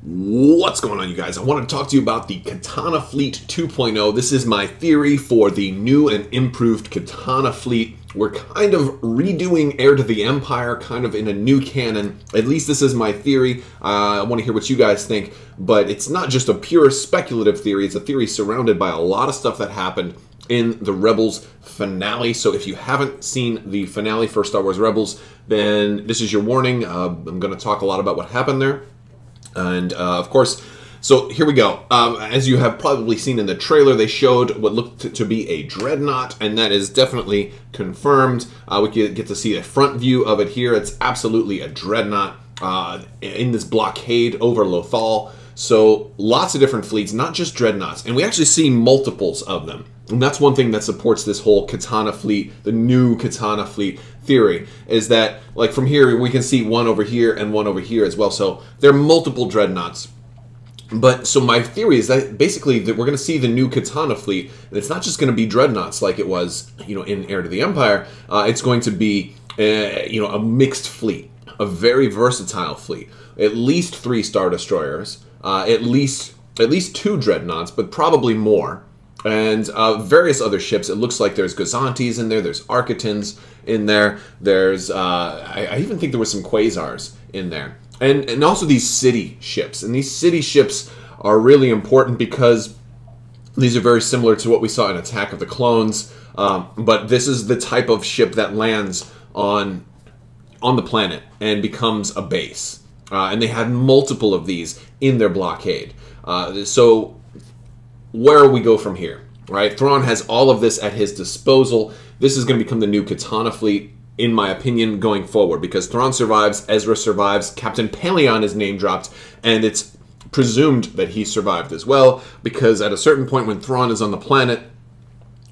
What's going on, you guys? I want to talk to you about the Katana Fleet 2.0. This is my theory for the new and improved Katana Fleet. We're kind of redoing Heir to the Empire, kind of in a new canon. At least this is my theory. I want to hear what you guys think, but it's not just a pure speculative theory. It's a theory surrounded by a lot of stuff that happened in the Rebels finale. So if you haven't seen the finale for Star Wars Rebels, then this is your warning. I'm going to talk a lot about what happened there. And of course, so here we go. As you have probably seen in the trailer, they showed what looked to be a Dreadnought, and that is definitely confirmed. We get to see a front view of it here. It's absolutely a Dreadnought in this blockade over Lothal. So lots of different fleets, not just Dreadnoughts, and we actually see multiples of them. And that's one thing that supports this whole Katana Fleet, the new Katana Fleet theory, is that, like, from here we can see one over here and one over here as well. So there are multiple Dreadnoughts. But so my theory is that basically that we're going to see the new Katana Fleet, and it's not just going to be Dreadnoughts like it was, in Heir to the Empire. It's going to be, a mixed fleet, a very versatile fleet. At least 3 Star Destroyers, at least 2 Dreadnoughts, but probably more. And various other ships. It looks like there's Gazantes in there, there's Architans in there, there's, I even think there was some Quasars in there. And also these city ships. And these city ships are really important because these are very similar to what we saw in Attack of the Clones. But this is the type of ship that lands on the planet and becomes a base. And they had multiple of these in their blockade. So where we go from here, right? Thrawn has all of this at his disposal. This is going to become the new Katana Fleet, in my opinion, going forward, because Thrawn survives, Ezra survives, Captain Paleon is name dropped, and it's presumed that he survived as well, because at a certain point when Thrawn is on the planet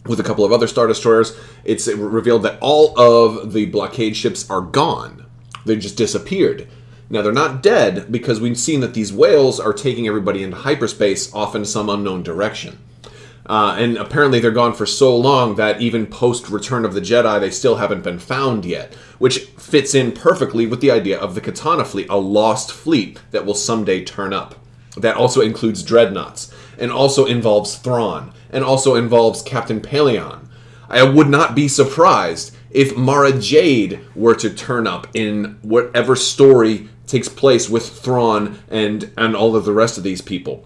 with a couple of other Star Destroyers, it's revealed that all of the blockade ships are gone. They just disappeared. Now, they're not dead, because we've seen that these whales are taking everybody into hyperspace, off in some unknown direction. And apparently they're gone for so long that even post-Return of the Jedi, they still haven't been found yet, which fits in perfectly with the idea of the Katana Fleet, a lost fleet that will someday turn up. That also includes Dreadnoughts, and also involves Thrawn, and also involves Captain Paleon. I would not be surprised if Mara Jade were to turn up in whatever story takes place with Thrawn and all of the rest of these people.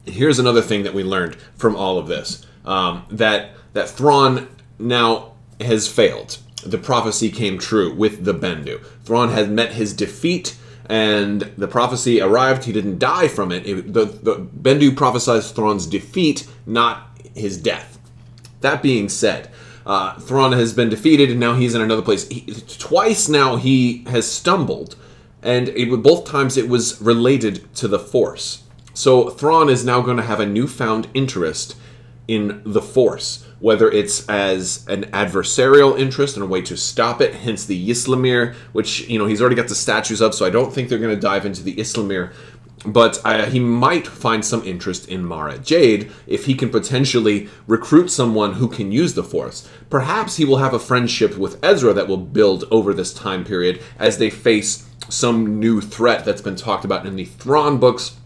Here's another thing that we learned from all of this, that Thrawn now has failed. The prophecy came true with the Bendu. Thrawn had met his defeat, and the prophecy arrived. He didn't die from it. The Bendu prophesied Thrawn's defeat, not his death. That being said, Thrawn has been defeated, and now he's in another place. Twice now he has stumbled, and both times it was related to the Force. So Thrawn is now going to have a newfound interest in the Force, whether it's as an adversarial interest and a way to stop it, hence the Ysalamir, which, he's already got the statues of, so I don't think they're going to dive into the Ysalamir. But he might find some interest in Mara Jade if he can potentially recruit someone who can use the Force. Perhaps he will have a friendship with Ezra that will build over this time period as they face some new threat that's been talked about in the Thrawn books.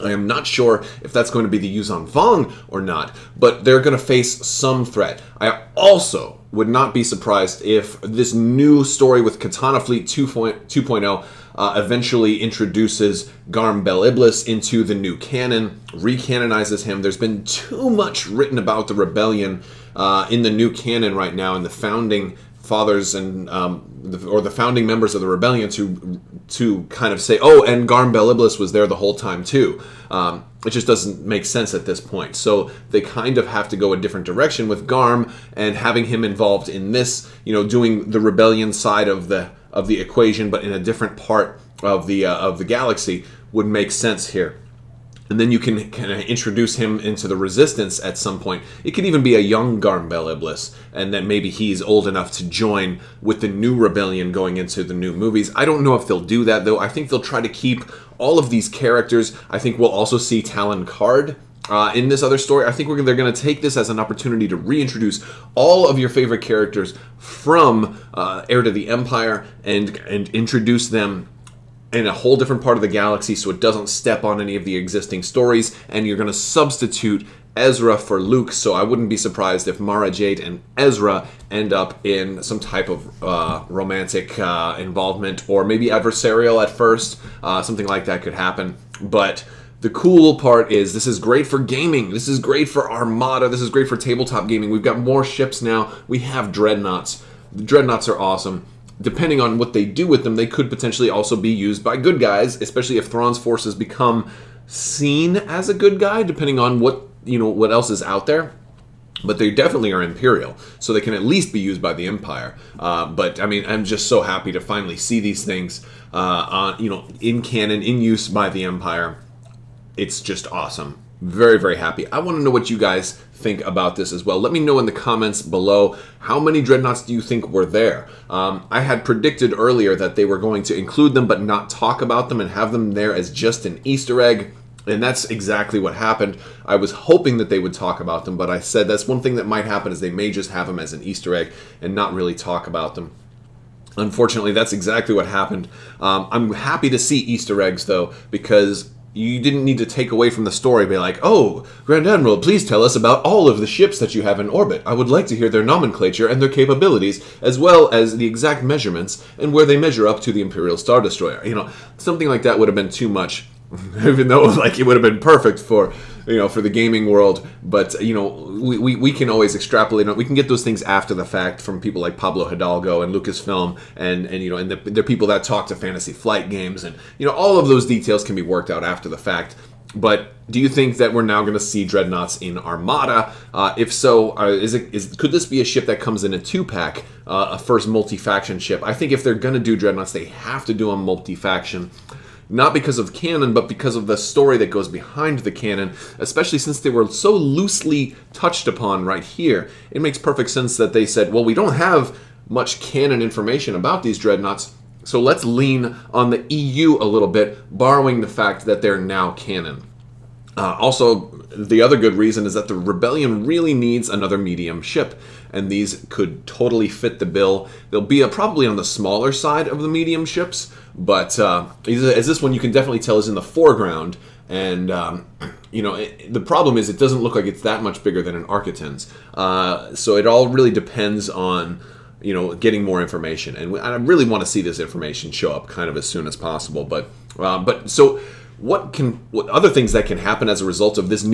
I am not sure if that's going to be the Yuuzhan Vong or not, but they're going to face some threat. I also would not be surprised if this new story with Katana Fleet 2.0 eventually introduces Garm Bel Iblis into the new canon, recanonizes him. There's been too much written about the rebellion in the new canon right now, and the founding fathers and the founding members of the rebellion to kind of say, oh, and Garm Bel Iblis was there the whole time too. It just doesn't make sense at this point. So they kind of have to go a different direction with Garm and having him involved in this, doing the rebellion side of the equation, but in a different part of the galaxy would make sense here. And then you can kind of introduce him into the Resistance at some point. It could even be a young Garm Bel Iblis, and then maybe he's old enough to join with the new rebellion going into the new movies. I don't know if they'll do that, though. I think they'll try to keep all of these characters. I think we'll also see Talon Karrde in this other story. I think they're going to take this as an opportunity to reintroduce all of your favorite characters from Heir to the Empire and introduce them in a whole different part of the galaxy, so it doesn't step on any of the existing stories, and you're going to substitute Ezra for Luke, so I wouldn't be surprised if Mara Jade and Ezra end up in some type of romantic involvement, or maybe adversarial at first. Something like that could happen. But the cool part is this is great for gaming. This is great for Armada. This is great for tabletop gaming. We've got more ships now. We have Dreadnoughts. The Dreadnoughts are awesome. Depending on what they do with them, they could potentially also be used by good guys, especially if Thrawn's forces become seen as a good guy, depending on what else is out there. But they definitely are Imperial, so they can at least be used by the Empire. But I mean, I'm just so happy to finally see these things in canon, in use by the Empire. It's just awesome. Very, very happy. I want to know what you guys think about this as well. Let me know in the comments below, how many Dreadnoughts do you think were there? I had predicted earlier that they were going to include them but not talk about them and have them there as just an Easter egg. And that's exactly what happened. I was hoping that they would talk about them, but I said that's one thing that might happen, is they may just have them as an Easter egg and not really talk about them. Unfortunately, that's exactly what happened. I'm happy to see Easter eggs, though, because you didn't need to take away from the story, be like, oh, Grand Admiral, please tell us about all of the ships that you have in orbit. I would like to hear their nomenclature and their capabilities, as well as the exact measurements and where they measure up to the Imperial Star Destroyer. Something like that would have been too much. Even though it would have been perfect for for the gaming world, but we can always extrapolate. We can get those things after the fact from people like Pablo Hidalgo and Lucasfilm, and the people that talk to Fantasy Flight Games, and all of those details can be worked out after the fact. But do you think that we're now going to see Dreadnoughts in Armada? If so, could this be a ship that comes in a 2-pack, a first multi-faction ship? I think if they're going to do Dreadnoughts, they have to do a multi-faction. Not because of canon, but because of the story that goes behind the canon, especially since they were so loosely touched upon right here. It makes perfect sense that they said, well, we don't have much canon information about these Dreadnoughts, so let's lean on the EU a little bit, borrowing the fact that they're now canon. Also, the other good reason is that the Rebellion really needs another medium ship, and these could totally fit the bill. They'll be probably on the smaller side of the medium ships, but as this one you can definitely tell is in the foreground, and the problem is it doesn't look like it's that much bigger than an Architan's. So it all really depends on getting more information, and I really want to see this information show up kind of as soon as possible. But so. What other things that can happen as a result of the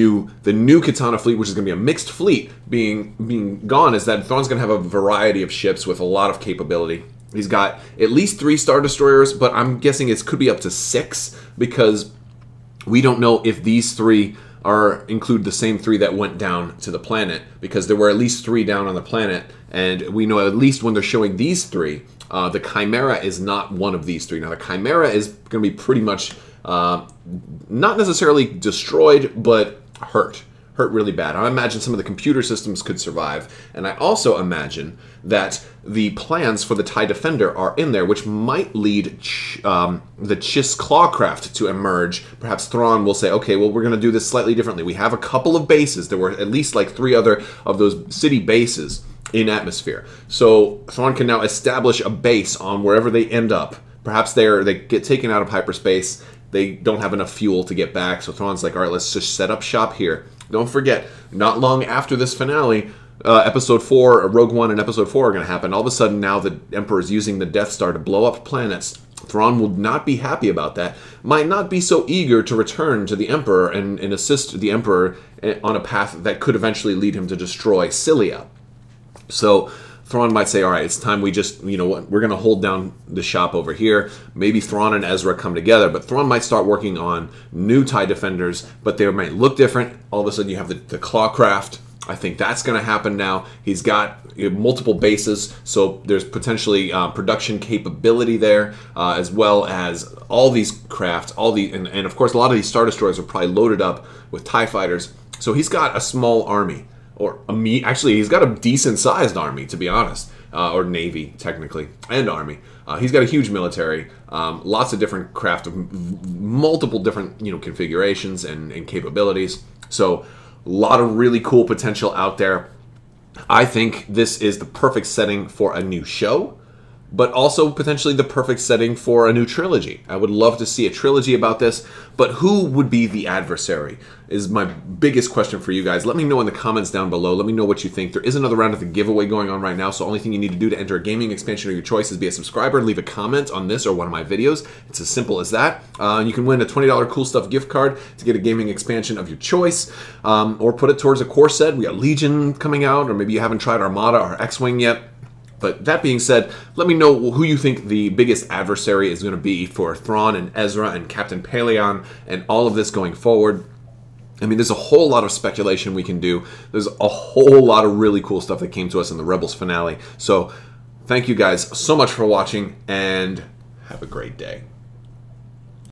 new Katana fleet, which is going to be a mixed fleet, being gone, is that Thrawn's going to have a variety of ships with a lot of capability. He's got at least 3 Star Destroyers, but I'm guessing it could be up to 6, because we don't know if these 3 include the same 3 that went down to the planet, because there were at least 3 down on the planet, and we know at least when they're showing these 3, the Chimera is not one of these 3. Now the Chimera is going to be pretty much not necessarily destroyed, but hurt really bad. I imagine some of the computer systems could survive, and I also imagine that the plans for the TIE Defender are in there, which might lead the Chiss Clawcraft to emerge. Perhaps Thrawn will say, okay, well, we're going to do this slightly differently. We have a couple of bases. There were at least like 3 other of those city bases in atmosphere. So Thrawn can now establish a base on wherever they end up. Perhaps they get taken out of hyperspace. They don't have enough fuel to get back, so Thrawn's like, all right, let's just set up shop here. Don't forget, not long after this finale, Episode 4, Rogue One and Episode 4 are going to happen. All of a sudden, now the Emperor's using the Death Star to blow up planets. Thrawn will not be happy about that, might not be so eager to return to the Emperor and assist the Emperor on a path that could eventually lead him to destroy Cilia. So Thrawn might say, all right, it's time we just, we're going to hold down the shop over here. Maybe Thrawn and Ezra come together, but Thrawn might start working on new TIE Defenders, but they might look different. All of a sudden you have the Clawcraft. I think that's going to happen now. He's got multiple bases, so there's potentially production capability there, as well as all these craft, and of course a lot of these Star Destroyers are probably loaded up with TIE Fighters. So he's got a small army. Actually, he's got a decent-sized army, to be honest, or navy, technically, and army. He's got a huge military, lots of different craft, multiple different configurations and capabilities. So, a lot of really cool potential out there. I think this is the perfect setting for a new show. but also potentially the perfect setting for a new trilogy. I would love to see a trilogy about this, but who would be the adversary is my biggest question for you guys. Let me know in the comments down below. Let me know what you think. There is another round of the giveaway going on right now, so the only thing you need to do to enter a gaming expansion of your choice is be a subscriber and leave a comment on this or one of my videos. It's as simple as that. You can win a $20 Cool Stuff gift card to get a gaming expansion of your choice, or put it towards a core set. We got Legion coming out, or maybe you haven't tried Armada or X-Wing yet. But that being said, let me know who you think the biggest adversary is going to be for Thrawn and Ezra and Captain Paleon and all of this going forward. I mean, there's a whole lot of speculation we can do. There's a whole lot of really cool stuff that came to us in the Rebels finale. So thank you guys so much for watching, and have a great day.